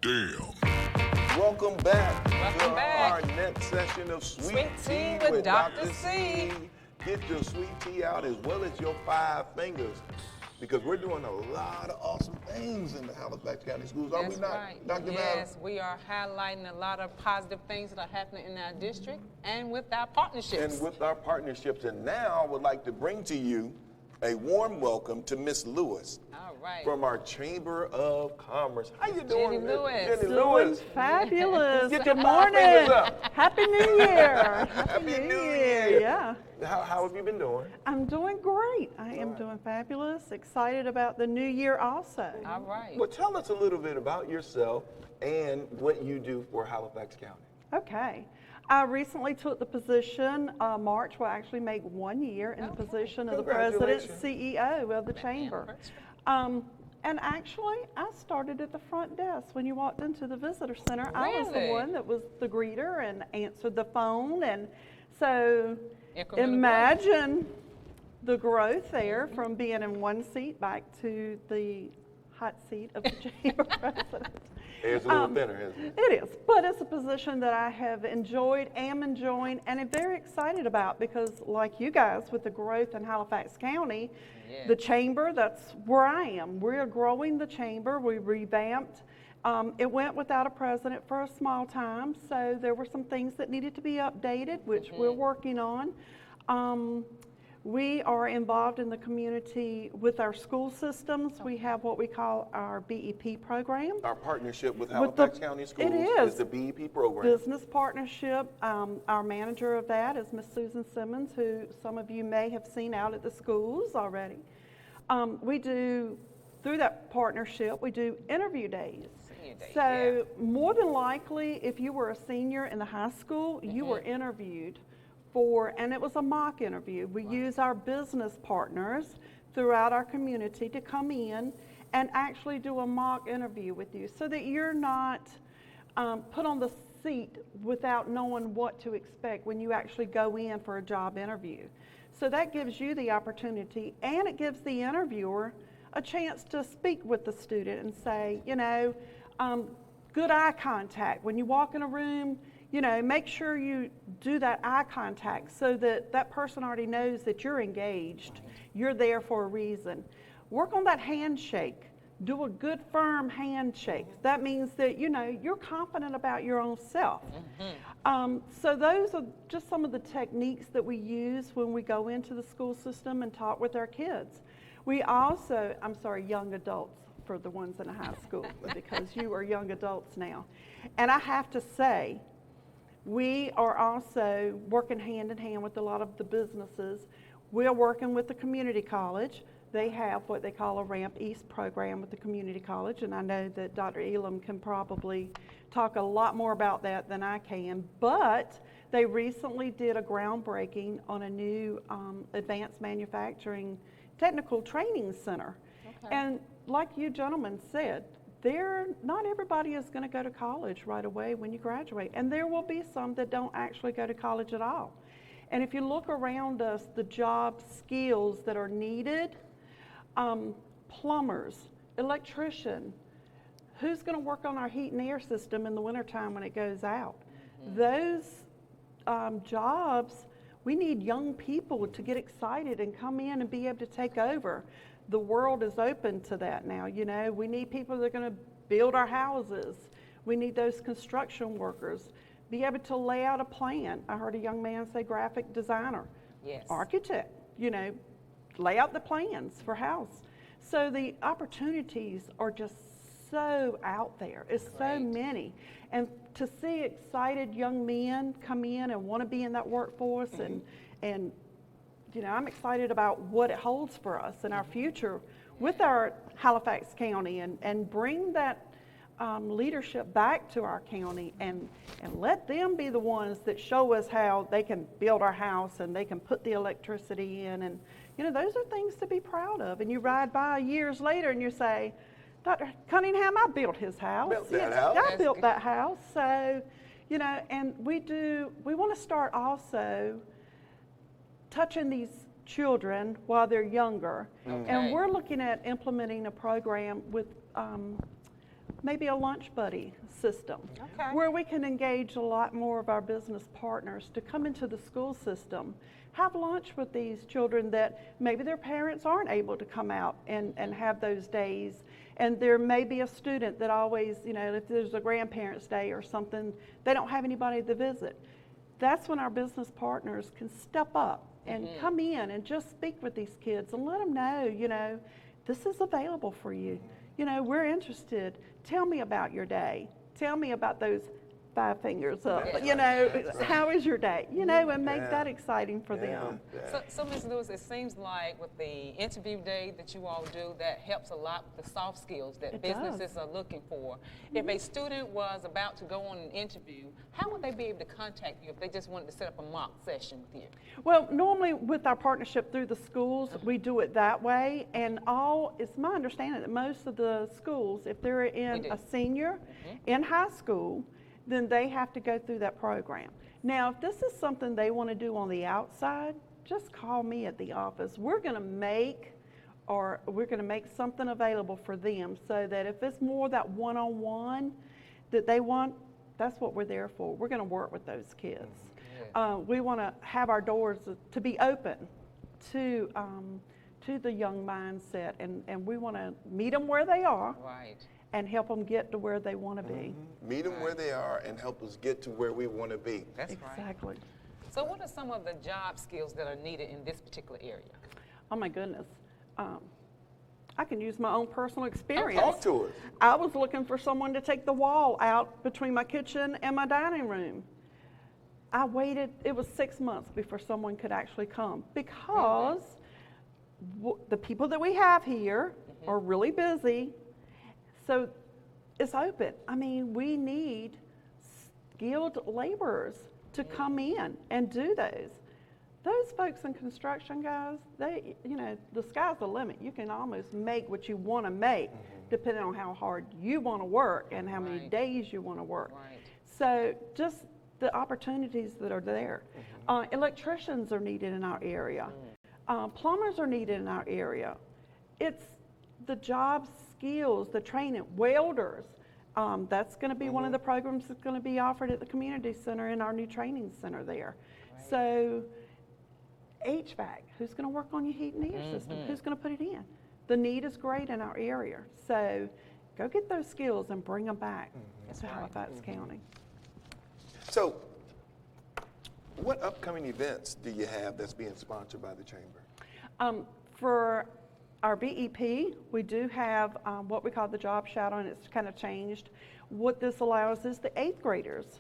damn. Welcome back Welcome to back. our next session of Sweet Tea Tea with Dr. C. Get your sweet tea out as well as your 5 fingers, because we're doing a lot of awesome things in the Halifax County Schools. Are we That's not, right. Dr. Yes, we are highlighting a lot of positive things that are happening in our district and with our partnerships. And with our partnerships, and now I would like to bring to you a warm welcome to Miss Lewis. All right. From our Chamber of Commerce. How you Jenny doing, Lewis. Jenny Doing Lewis? fabulous. Get your Good 5 fingers morning. up. Happy New Year. Happy New Year. Yeah. How have you been doing? I'm doing great. I am doing fabulous. Excited about the new year also. All right. Well, tell us a little bit about yourself and what you do for Halifax County. Okay. I recently took the position, March will actually make 1 year in the Okay. position of the president, Congratulations. CEO of the chamber. And actually, I started at the front desk when you walked into the visitor center. I was the Really? one that was the greeter and answered the phone. And so Incremental imagine the growth there from being in one seat back to the hot seat of the chamber president. It's a little thinner, isn't it? It is, but it's a position that I have enjoyed, am enjoying, and am very excited about because, like you guys, with the growth in Halifax County, Yeah. the chamber, that's where I am. We're growing the chamber. We revamped. It went without a president for a small time, so there were some things that needed to be updated, which we're working on. We are involved in the community with our school systems. We have what we call our BEP program. Our partnership with With the- Halifax County Schools it is. the BEP program. Business partnership. Our manager of that is Miss Susan Simmons, who some of you may have seen out at the schools already. We do, through that partnership, we do interview days. Senior day, So more than likely, if you were a senior in the high school, you were interviewed for, and it was a mock interview. We use our business partners throughout our community to come in and actually do a mock interview with you so that you're not put on the seat without knowing what to expect when you actually go in for a job interview. So that gives you the opportunity, and it gives the interviewer a chance to speak with the student and say, you know, good eye contact. When you walk in a room, you know, make sure you do that eye contact so that that person already knows that you're engaged. You're there for a reason. Work on that handshake. Do a good, firm handshake. That means that, you know, you're confident about your own self. So those are just some of the techniques that we use when we go into the school system and talk with our kids. We also, young adults for the ones in a high school, because you are young adults now. And I have to say, we are also working hand in hand with a lot of the businesses. We're working with the community college. They have what they call a Ramp East program with the community college, and I know that Dr. Elam can probably talk a lot more about that than I can, but they recently did a groundbreaking on a new advanced manufacturing technical training center. Okay. And like you gentlemen said, not everybody is going to go to college right away when you graduate, and there will be some that don't actually go to college at all. And if you look around us, the job skills that are needed, plumbers, electrician, who's going to work on our heat and air system in the wintertime when it goes out? Those jobs, we need young people to get excited and come in and be able to take over. The world is open to that now. You know, we need people that are going to build our houses. We need those construction workers, be able to lay out a plan. I heard a young man say graphic designer, Yes. architect, you know, lay out the plans for house. So the opportunities are just so out there. It's so Right. many. And to see excited young men come in and want to be in that workforce and you know, I'm excited about what it holds for us in our future with our Halifax County and bring that leadership back to our county and let them be the ones that show us how they can build our house and they can put the electricity in. And, you know, those are things to be proud of. And you ride by years later and you say, Dr. Cunningham, I built his house. Built that Yes, house. I built that house. So, you know, and we want to start also touching these children while they're younger. Okay. And we're looking at implementing a program with maybe a lunch buddy system, Okay. where we can engage a lot more of our business partners to come into the school system, have lunch with these children that maybe their parents aren't able to come out and have those days. And there may be a student that always, if there's a grandparents' day or something, they don't have anybody to visit. That's when our business partners can step up and come in and just speak with these kids and let them know, this is available for you. We're interested. Tell me about your day. Tell me about those 5 fingers up. How is your day? And make that exciting for them. So Ms. Lewis, it seems like with the interview day that you all do, that helps a lot with the soft skills that businesses are looking for. If a student was about to go on an interview, how would they be able to contact you if they just wanted to set up a mock session with you? Well, normally with our partnership through the schools, we do it that way. And it's my understanding that most of the schools, if they're in a senior in high school, then they have to go through that program. Now, if this is something they want to do on the outside, just call me at the office. We're going to make something available for them so that if it's more that one-on-one that they want, that's what we're there for. We're going to work with those kids. We want to have our doors to be open to the young mindset, and we want to meet them where they are. Right. And help them get to where they want to be. Meet them where they are and help us get to where we want to be. That's right. Exactly. So what are some of the job skills that are needed in this particular area? Oh my goodness. I can use my own personal experience. Talk to us. I was looking for someone to take the wall out between my kitchen and my dining room. I waited, it was 6 months before someone could actually come because the people that we have here are really busy. So it's open. I mean, we need skilled laborers to come in and do those. Those folks in construction, guys, the sky's the limit. You can almost make what you want to make depending on how hard you want to work and how many days you want to work. Right. So just the opportunities that are there. Electricians are needed in our area. Plumbers are needed in our area. It's the job skills, the training, welders. That's going to be one of the programs that's going to be offered at the community center in our new training center there. Right. So HVAC, who's going to work on your heat and air system? Who's going to put it in? The need is great in our area. So go get those skills and bring them back to Halifax County. So what upcoming events do you have that's being sponsored by the Chamber? For our BEP, we do have what we call the job shadow, and it's kind of changed. What this allows is the 8th graders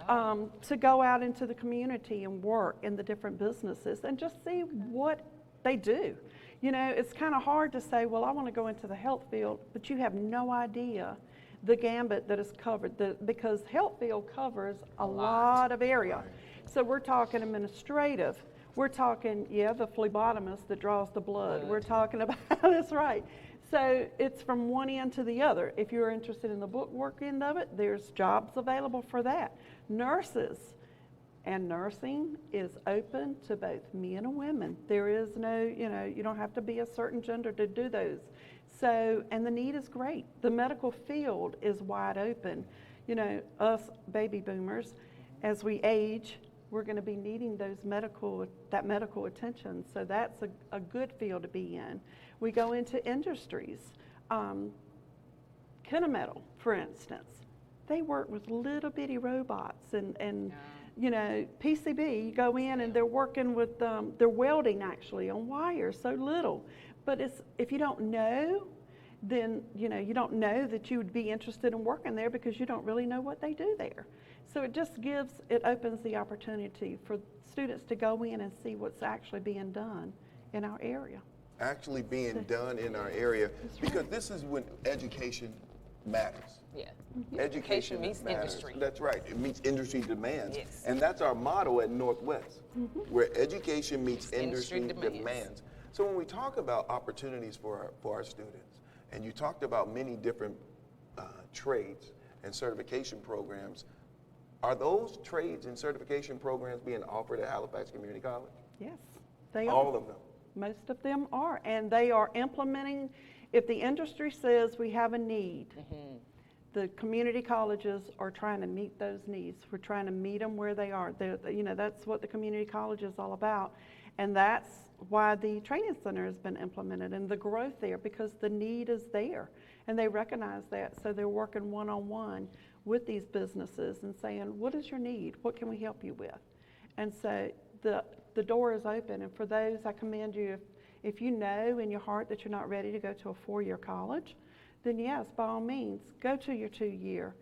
to go out into the community and work in the different businesses and just see what they do. It's kind of hard to say, well, I want to go into the health field, but you have no idea the gambit that is covered, because health field covers a lot of area. Right. So we're talking administrative. We're talking, the phlebotomist that draws the blood. We're talking about, that's right. So it's from one end to the other. If you're interested in the bookwork end of it, there's jobs available for that. Nurses and nursing is open to both men and women. There is no, you don't have to be a certain gender to do those. So, and the need is great. The medical field is wide open. Us baby boomers, as we age, we're going to be needing that medical attention. So that's a good field to be in. We go into industries. Kennametal, for instance, they work with little bitty robots and PCB, you go in and they're working with, they're welding actually on wires, so little. But if you don't know, then you don't know that you would be interested in working there because you don't really know what they do there. So it opens the opportunity for students to go in and see what's actually being done in our area. Actually being done in our area, because this is when education matters. Yeah. Education meets matters. industry. That's right. It meets industry demands. Yes. And that's our motto at Northwest, where education meets industry demands. So when we talk about opportunities for our students, and you talked about many different trades and certification programs, are those trades and certification programs being offered at Halifax Community College? Yes, they are. All of them? Most of them are, and they are implementing. If the industry says we have a need, The community colleges are trying to meet those needs. We're trying to meet them where they are. That's what the community college is all about. And that's why the training center has been implemented and the growth there, because the need is there. And they recognize that. So they're working one-on-one with these businesses and saying, what is your need? What can we help you with? And so the door is open. And for those, I commend you, if you know in your heart that you're not ready to go to a 4-year college, then yes, by all means, go to your 2-year.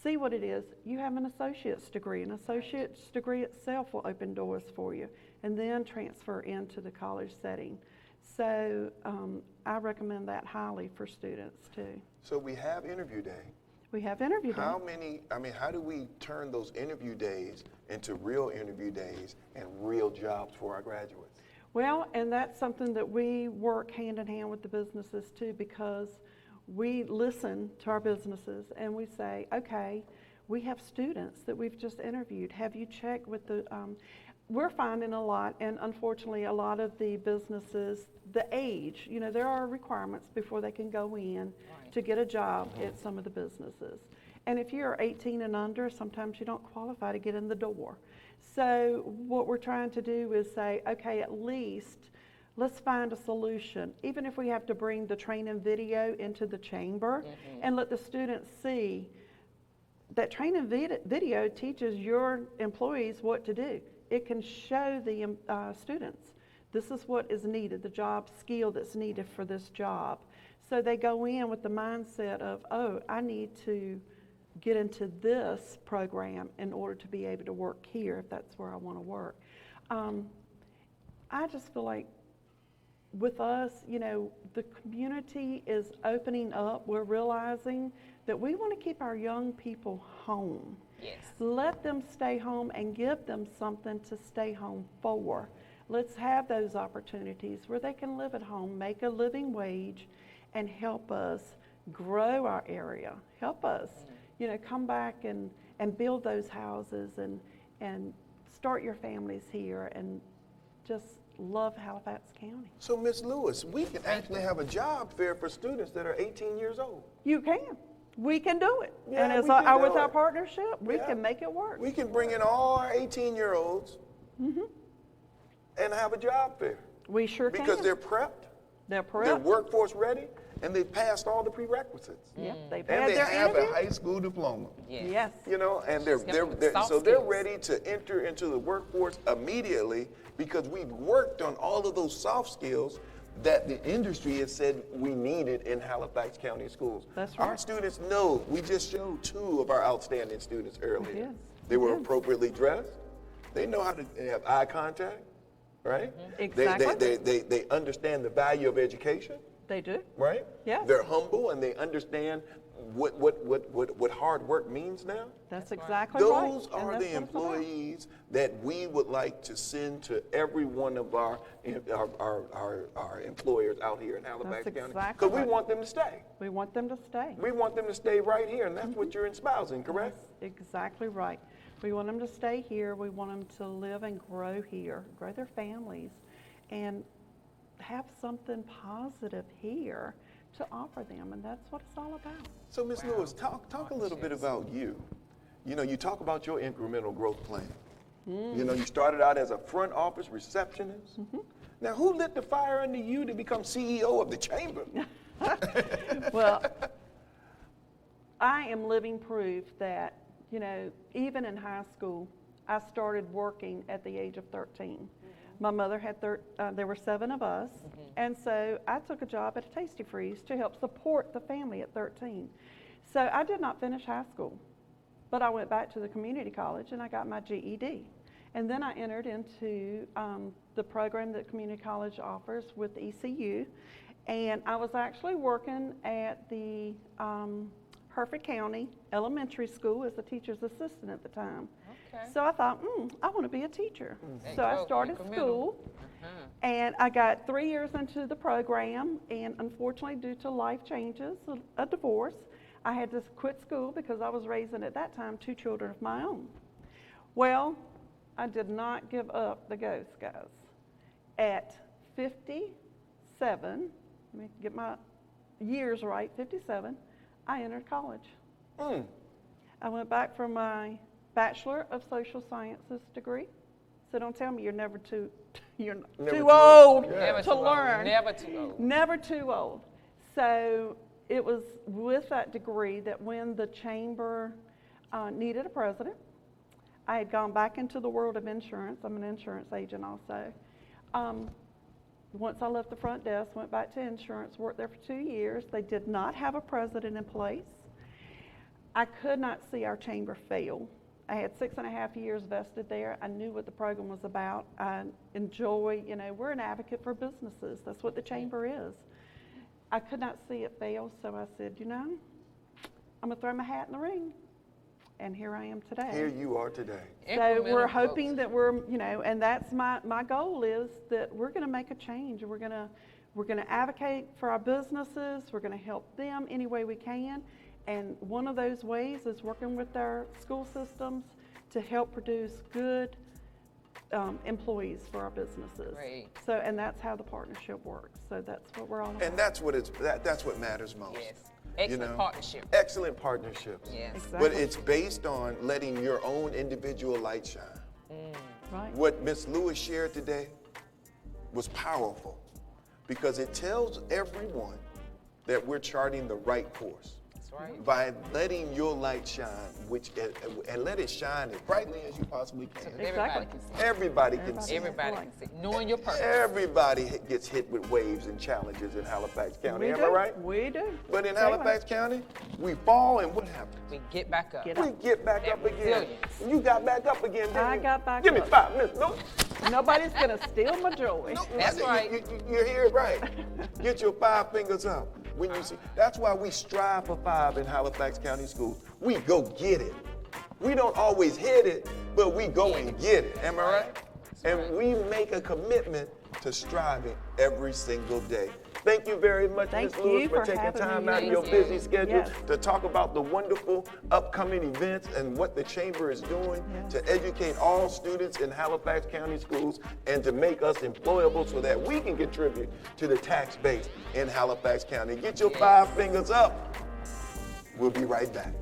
See what it is. You have an associate's degree. An associate's degree itself will open doors for you, and then transfer into the college setting. So I recommend that highly for students too. So we have interview day. We have interview day. How do we turn those interview days into real interview days and real jobs for our graduates? Well, and that's something that we work hand in hand with the businesses too, because we listen to our businesses and we say, okay, we have students that we've just interviewed. Have you checked with the, we're finding a lot, and unfortunately a lot of the businesses, the age, there are requirements before they can go in to get a job at some of the businesses. And if you're 18 and under, sometimes you don't qualify to get in the door. So what we're trying to do is say, okay, at least let's find a solution, even if we have to bring the training video into the chamber and let the students see that training video teaches your employees what to do. It can show the students, this is what is needed, the job skill that's needed for this job. So they go in with the mindset of, oh, I need to get into this program in order to be able to work here if that's where I want to work. I just feel like with us, the community is opening up. We're realizing that we want to keep our young people home. Yes. Let them stay home and give them something to stay home for. Let's have those opportunities where they can live at home, make a living wage, and help us grow our area. Help us, come back and build those houses and start your families here and just love Halifax County. So, Ms. Lewis, we can actually have a job fair for students that are 18 years old. You can. We can do it. Yeah, and with our partnership, we can make it work. We can bring in all our 18-year-olds and have a job fair. We sure can. Because they're prepped. They're prepped. They're workforce ready, and they passed all the prerequisites. Yep, they've And had they their have interview. a high school diploma. Yes. And they're ready to enter into the workforce immediately because we've worked on all of those soft skills that the industry has said we needed in Halifax County schools. That's right. Our students know. We just showed 2 of our outstanding students earlier. Yes. They were appropriately dressed. They know how to have eye contact, right? Exactly. They understand the value of education. They do. Right? Yes. They're humble and they understand what hard work means now. That's exactly right. Those are the employees that we would like to send to every one of our employers out here in Halifax That's County. exactly Because we right. want them to stay. We want them to stay. We want them to stay right here, and that's what you're espousing, correct? That's exactly right. We want them to stay here. We want them to live and grow here, grow their families, and have something positive here to offer them, and that's what it's all about. So, Ms. Lewis, talk a little bit about you. You talk about your incremental growth plan. You started out as a front office receptionist. Now, who lit the fire under you to become CEO of the chamber? Well, I am living proof that, even in high school, I started working at the age of 13. My mother had, there were 7 of us, and so I took a job at a Tasty Freeze to help support the family at 13. So I did not finish high school, but I went back to the community college and I got my GED. And then I entered into the program that community college offers with ECU, and I was actually working at the Halifax County Elementary School as a teacher's assistant at the time. Okay. So I thought, I want to be a teacher. So I started school, and I got 3 years into the program, and unfortunately, due to life changes, a divorce, I had to quit school because I was raising at that time 2 children of my own. Well, I did not give up the ghost, guys. At 57, let me get my years right, 57, I entered college. I went back for my Bachelor of Social Sciences degree. So don't tell me you're never too old Never to too old. learn. Never too old. Never too old. So it was with that degree that when the chamber needed a president, I had gone back into the world of insurance. I'm an insurance agent also. Once I left the front desk, went back to insurance, worked there for 2 years. They did not have a president in place. I could not see our chamber fail. I had 6.5 years vested there. I knew what the program was about. I enjoy, we're an advocate for businesses. That's what the chamber is. I could not see it fail, so I said, I'm going to throw my hat in the ring. And here I am today. Here you are today. So we're hoping that we're, and that's my goal is that we're going to make a change. We're going to advocate for our businesses. We're going to help them any way we can. And one of those ways is working with our school systems to help produce good employees for our businesses. Great. So, and that's how the partnership works. So that's what we're all about. And that's what matters most. Yes. Excellent partnership. Excellent partnerships. Yes. Exactly. But it's based on letting your own individual light shine. Right. What Ms. Lewis shared today was powerful because it tells everyone that we're charting the right course. Right. By letting your light shine, and let it shine as brightly as you possibly can. Everybody can see. Everybody can see. Everybody can see. Knowing your purpose. Everybody gets hit with waves and challenges in Halifax County. Am I right? We do. But in Halifax County, we fall, and what happens? We get back up. We get back up again. Resilience. You got back up again, didn't I you? got back Give up. me 5 minutes. No, Nobody's going to steal my joy. That's right. You're here, right? Get your 5 fingers up. When you see, that's why we strive for 5 in Halifax County Schools. We go get it. We don't always hit it, but we go and get it. Am I right? And we make a commitment to striving every single day. Thank you very much, Ms. Lewis, for taking time out of your busy schedule to talk about the wonderful upcoming events and what the Chamber is doing to educate all students in Halifax County Schools and to make us employable so that we can contribute to the tax base in Halifax County. Get your 5 fingers up. We'll be right back.